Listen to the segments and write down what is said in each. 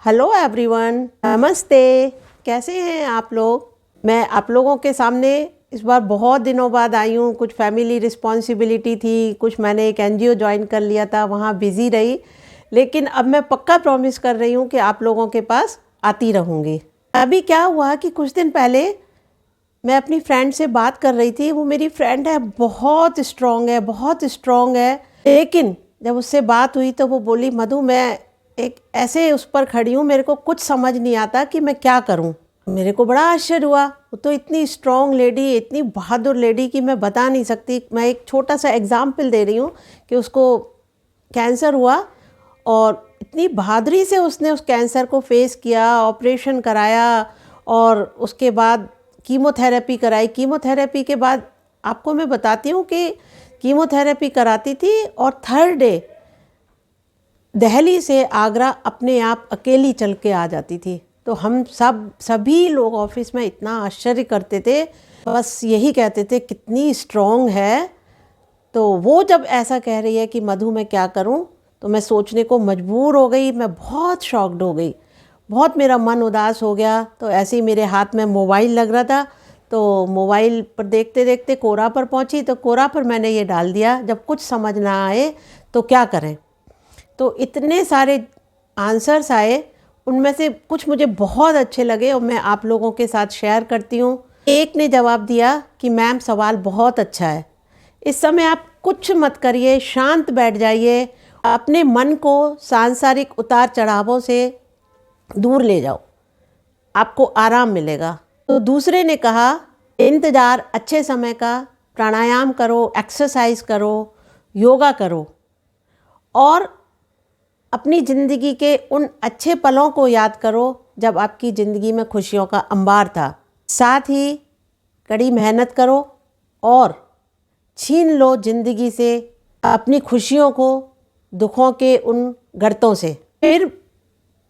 Hello everyone, नमस्ते। कैसे हैं आप लोग? मैं आप लोगों के सामने इस बार बहुत दिनों बाद आई हूँ। कुछ फैमिली रिस्पॉन्सिबिलिटी थी, कुछ मैंने एक एनजीओ ज्वाइन कर लिया था, वहाँ बिज़ी रही। लेकिन अब मैं पक्का प्रॉमिस कर रही हूँ कि आप लोगों के पास आती रहूँगी। अभी क्या हुआ कि कुछ दिन पहले मैं अपनी फ्रेंड से बात कर रही थी। वो मेरी फ्रेंड है, बहुत स्ट्रॉन्ग है, बहुत स्ट्रॉन्ग है। लेकिन जब उससे बात हुई तो वो बोली, मधु मैं एक ऐसे उस पर खड़ी हूँ, मेरे को कुछ समझ नहीं आता कि मैं क्या करूँ। मेरे को बड़ा आश्चर्य हुआ। वो तो इतनी स्ट्रॉन्ग लेडी, इतनी बहादुर लेडी कि मैं बता नहीं सकती। मैं एक छोटा सा एग्जाम्पल दे रही हूँ कि उसको कैंसर हुआ और इतनी बहादुरी से उसने उस कैंसर को फेस किया, ऑपरेशन कराया और उसके बाद कीमोथेरेपी कराई। कीमोथेरेपी के बाद आपको मैं बताती हूँ कि कीमोथेरेपी कराती थी और थर्ड डे दिल्ली से आगरा अपने आप अकेली चल के आ जाती थी। तो हम सभी लोग ऑफिस में इतना आश्चर्य करते थे, बस यही कहते थे कितनी स्ट्रॉन्ग है। तो वो जब ऐसा कह रही है कि मधु मैं क्या करूं, तो मैं सोचने को मजबूर हो गई। मैं बहुत शॉक्ड हो गई, बहुत मेरा मन उदास हो गया। तो ऐसे ही मेरे हाथ में मोबाइल लग रहा था, तो मोबाइल पर देखते देखते कोरा पर पहुंची। तो कोरा पर मैंने ये डाल दिया, जब कुछ समझ ना आए तो क्या करें। तो इतने सारे आंसर्स आए, उनमें से कुछ मुझे बहुत अच्छे लगे और मैं आप लोगों के साथ शेयर करती हूँ। एक ने जवाब दिया कि मैम सवाल बहुत अच्छा है, इस समय आप कुछ मत करिए, शांत बैठ जाइए, अपने मन को सांसारिक उतार चढ़ावों से दूर ले जाओ, आपको आराम मिलेगा। तो दूसरे ने कहा इंतज़ार अच्छे समय का, प्राणायाम करो, एक्सरसाइज करो, योगा करो और अपनी ज़िंदगी के उन अच्छे पलों को याद करो जब आपकी ज़िंदगी में खुशियों का अंबार था। साथ ही कड़ी मेहनत करो और छीन लो ज़िंदगी से अपनी खुशियों को दुखों के उन गर्तों से। फिर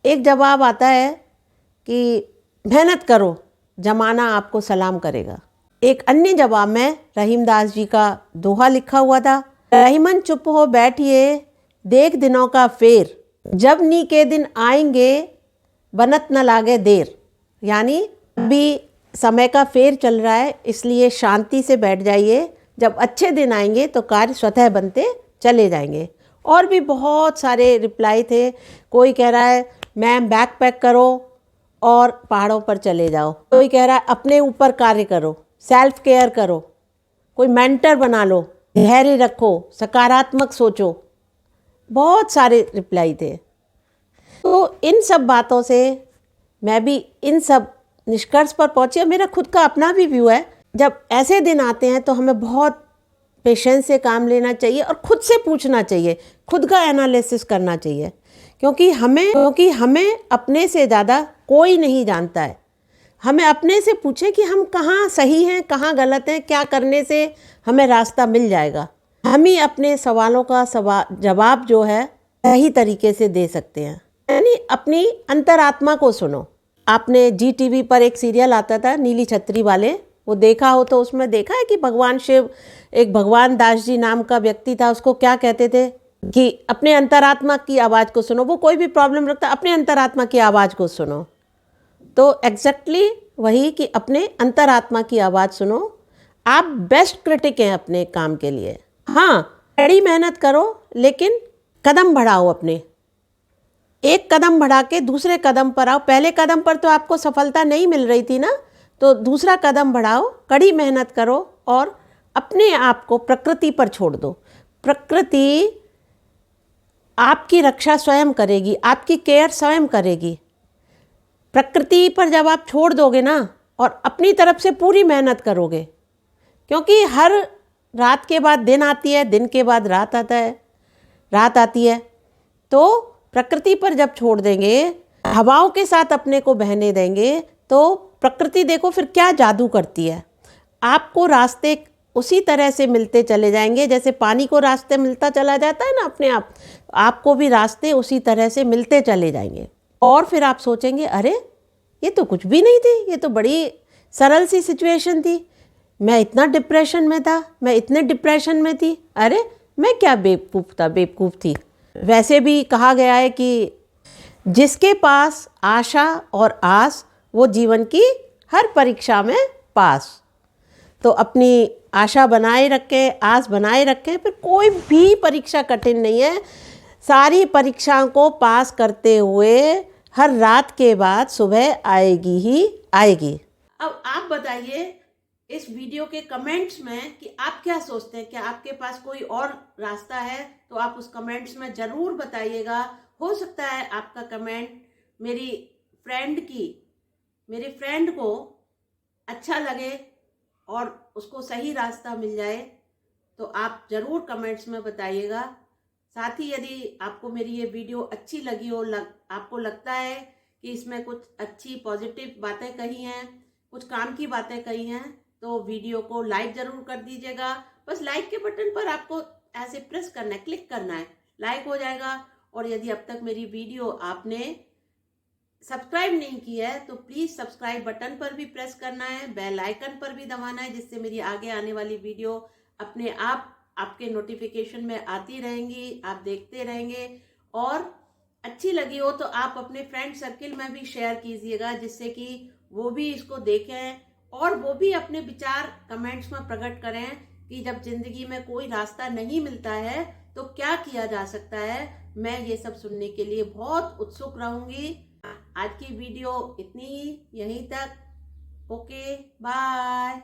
एक जवाब आता है कि मेहनत करो, जमाना आपको सलाम करेगा। एक अन्य जवाब में रहीमदास जी का दोहा लिखा हुआ था, रहीमन चुप हो बैठिए देख दिनों का फेर, जब नी के दिन आएंगे बनत न लागे देर। यानी अभी समय का फेर चल रहा है, इसलिए शांति से बैठ जाइए, जब अच्छे दिन आएंगे तो कार्य स्वतः बनते चले जाएंगे। और भी बहुत सारे रिप्लाई थे। कोई कह रहा है मैम बैक पैक करो और पहाड़ों पर चले जाओ। कोई कह रहा है अपने ऊपर कार्य करो, सेल्फ केयर करो, कोई मेंटर बना लो, धैर्य रखो, सकारात्मक सोचो। बहुत सारे रिप्लाई थे। तो इन सब बातों से मैं भी इन सब निष्कर्ष पर पहुंची। मेरा खुद का अपना भी व्यू है, जब ऐसे दिन आते हैं तो हमें बहुत पेशेंस से काम लेना चाहिए और खुद से पूछना चाहिए, खुद का एनालिसिस करना चाहिए, क्योंकि हमें अपने से ज़्यादा कोई नहीं जानता है। हमें अपने से पूछें कि हम कहाँ सही हैं, कहाँ गलत हैं, क्या करने से हमें रास्ता मिल जाएगा। हम ही अपने सवालों का जवाब जो है सही तरीके से दे सकते हैं। यानी अपनी अंतरात्मा को सुनो। आपने जी टीवी पर एक सीरियल आता था नीली छतरी वाले, वो देखा हो तो उसमें देखा है कि भगवान शिव, एक भगवान दास जी नाम का व्यक्ति था, उसको क्या कहते थे कि अपने अंतरात्मा की आवाज़ को सुनो। वो कोई भी प्रॉब्लम रखता, अपने अंतरात्मा की आवाज़ को सुनो। तो एग्जैक्टली वही कि अपने अंतरात्मा की आवाज़ सुनो। आप बेस्ट क्रिटिक हैं अपने काम के लिए। हाँ, कड़ी मेहनत करो, लेकिन कदम बढ़ाओ अपने। एक कदम बढ़ा के दूसरे कदम पर आओ। पहले कदम पर तो आपको सफलता नहीं मिल रही थी ना, तो दूसरा कदम बढ़ाओ, कड़ी मेहनत करो और अपने आप को प्रकृति पर छोड़ दो। प्रकृति आपकी रक्षा स्वयं करेगी, आपकी केयर स्वयं करेगी। प्रकृति पर जब आप छोड़ दोगे ना और अपनी तरफ से पूरी मेहनत करोगे, क्योंकि हर रात के बाद दिन आती है, दिन के बाद रात आती है, तो प्रकृति पर जब छोड़ देंगे, हवाओं के साथ अपने को बहने देंगे, तो प्रकृति देखो फिर क्या जादू करती है। आपको रास्ते उसी तरह से मिलते चले जाएंगे, जैसे पानी को रास्ते मिलता चला जाता है ना अपने आप, आपको भी रास्ते उसी तरह से मिलते चले जाएंगे। और फिर आप सोचेंगे अरे ये तो कुछ भी नहीं थी, ये तो बड़ी सरल सी सिचुएशन थी, मैं इतना डिप्रेशन में था, मैं इतने डिप्रेशन में थी, अरे मैं क्या बेवकूफ़ थी। वैसे भी कहा गया है कि जिसके पास आशा और आस, वो जीवन की हर परीक्षा में पास। तो अपनी आशा बनाए रखें, आस बनाए रखें, फिर कोई भी परीक्षा कठिन नहीं है। सारी परीक्षाओं को पास करते हुए हर रात के बाद सुबह आएगी ही आएगी। अब आप बताइए इस वीडियो के कमेंट्स में कि आप क्या सोचते हैं, क्या आपके पास कोई और रास्ता है? तो आप उस कमेंट्स में ज़रूर बताइएगा। हो सकता है आपका कमेंट मेरी फ्रेंड को अच्छा लगे और उसको सही रास्ता मिल जाए, तो आप ज़रूर कमेंट्स में बताइएगा। साथ ही यदि आपको मेरी ये वीडियो अच्छी लगी हो, आपको लगता है कि इसमें कुछ अच्छी पॉजिटिव बातें कही हैं, कुछ काम की बातें कही हैं, तो वीडियो को लाइक ज़रूर कर दीजिएगा। बस लाइक के बटन पर आपको ऐसे प्रेस करना है, क्लिक करना है, लाइक हो जाएगा। और यदि अब तक मेरी वीडियो आपने सब्सक्राइब नहीं किया है तो प्लीज़ सब्सक्राइब बटन पर भी प्रेस करना है, बेल आइकन पर भी दबाना है, जिससे मेरी आगे आने वाली वीडियो अपने आप आपके नोटिफिकेशन में आती रहेंगी, आप देखते रहेंगे। और अच्छी लगी हो तो आप अपने फ्रेंड सर्किल में भी शेयर कीजिएगा, जिससे कि वो भी इसको देखें और वो भी अपने विचार कमेंट्स में प्रकट करें कि जब जिंदगी में कोई रास्ता नहीं मिलता है तो क्या किया जा सकता है। मैं ये सब सुनने के लिए बहुत उत्सुक रहूंगी। आज की वीडियो इतनी ही, यहीं तक। Okay, bye.